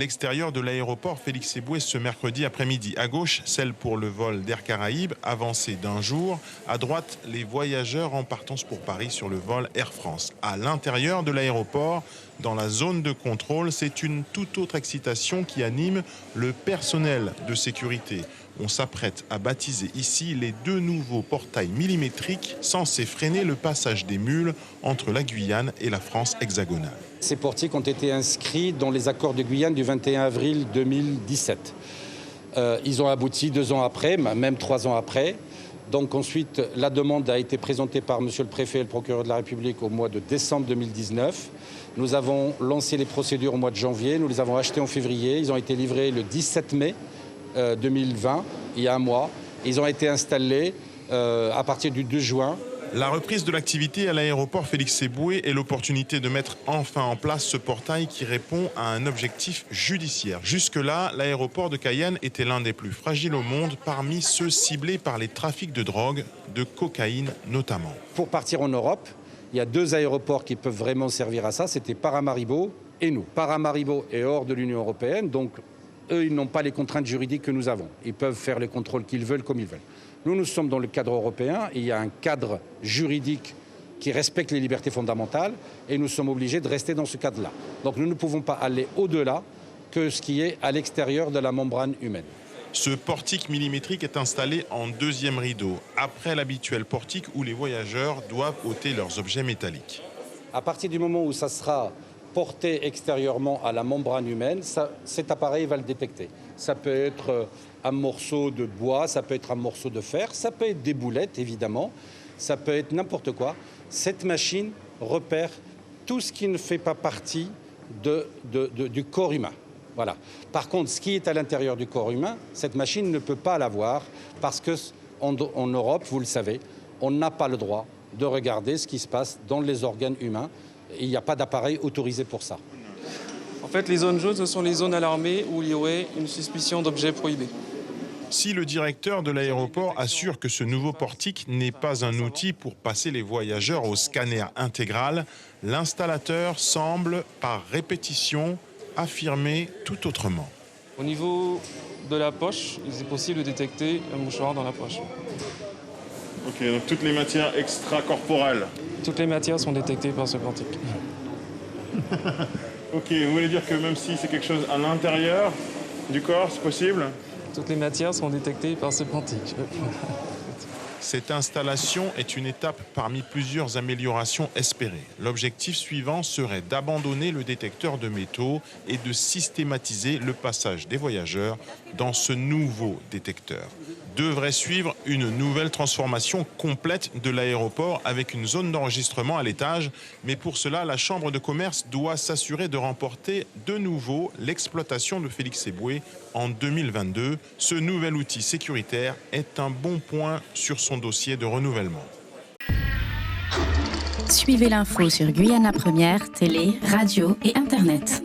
L'extérieur de l'aéroport Félix Éboué ce mercredi après-midi. À gauche, celle pour le vol d'Air Caraïbes, avancée d'un jour. À droite, les voyageurs en partance pour Paris sur le vol Air France. À l'intérieur de l'aéroport, dans la zone de contrôle, c'est une toute autre excitation qui anime le personnel de sécurité. On s'apprête à baptiser ici les 2 nouveaux portails millimétriques censés freiner le passage des mules entre la Guyane et la France hexagonale. Ces portiques ont été inscrits dans les accords de Guyane du 21 avril 2017. Ils ont abouti 2 ans après, même 3 ans après. Donc ensuite, la demande a été présentée par Monsieur le Préfet et le Procureur de la République au mois de décembre 2019. Nous avons lancé les procédures au mois de janvier, nous les avons achetés en février. Ils ont été livrés le 17 mai 2020, il y a un mois. Ils ont été installés à partir du 2 juin. La reprise de l'activité à l'aéroport Félix Éboué est l'opportunité de mettre enfin en place ce portail qui répond à un objectif judiciaire. Jusque-là, l'aéroport de Cayenne était l'un des plus fragiles au monde parmi ceux ciblés par les trafics de drogue, de cocaïne notamment. Pour partir en Europe, il y a 2 aéroports qui peuvent vraiment servir à ça, c'était Paramaribo et nous. Paramaribo est hors de l'Union européenne, donc eux, ils n'ont pas les contraintes juridiques que nous avons. Ils peuvent faire les contrôles qu'ils veulent, comme ils veulent. Nous sommes dans le cadre européen et il y a un cadre juridique qui respecte les libertés fondamentales et nous sommes obligés de rester dans ce cadre-là. Donc nous ne pouvons pas aller au-delà que ce qui est à l'extérieur de la membrane humaine. Ce portique millimétrique est installé en 2e rideau, après l'habituel portique où les voyageurs doivent ôter leurs objets métalliques. À partir du moment où ça sera porté extérieurement à la membrane humaine, cet appareil va le détecter. Ça peut être un morceau de bois, ça peut être un morceau de fer, ça peut être des boulettes évidemment, ça peut être n'importe quoi. Cette machine repère tout ce qui ne fait pas partie du corps humain. Voilà. Par contre, ce qui est à l'intérieur du corps humain, cette machine ne peut pas l'avoir parce qu'en Europe, vous le savez, on n'a pas le droit de regarder ce qui se passe dans les organes humains. Il n'y a pas d'appareil autorisé pour ça. En fait, les zones jaunes, ce sont les zones alarmées où il y aurait une suspicion d'objets prohibés. Si le directeur de l'aéroport assure que ce nouveau portique n'est pas un outil pour passer les voyageurs au scanner intégral, l'installateur semble, par répétition, affirmer tout autrement. Au niveau de la poche, il est possible de détecter un mouchoir dans la poche. Ok, donc toutes les matières extracorporelles. Toutes les matières sont détectées par ce portique. Ok, vous voulez dire que même si c'est quelque chose à l'intérieur du corps, c'est possible? Toutes les matières sont détectées par ce portique. Cette installation est une étape parmi plusieurs améliorations espérées. L'objectif suivant serait d'abandonner le détecteur de métaux et de systématiser le passage des voyageurs dans ce nouveau détecteur. Devrait suivre une nouvelle transformation complète de l'aéroport avec une zone d'enregistrement à l'étage. Mais pour cela, la Chambre de commerce doit s'assurer de remporter de nouveau l'exploitation de Félix Éboué en 2022. Ce nouvel outil sécuritaire est un bon point sur son dossier de renouvellement. Suivez l'info sur Guyana Première, télé, radio et Internet.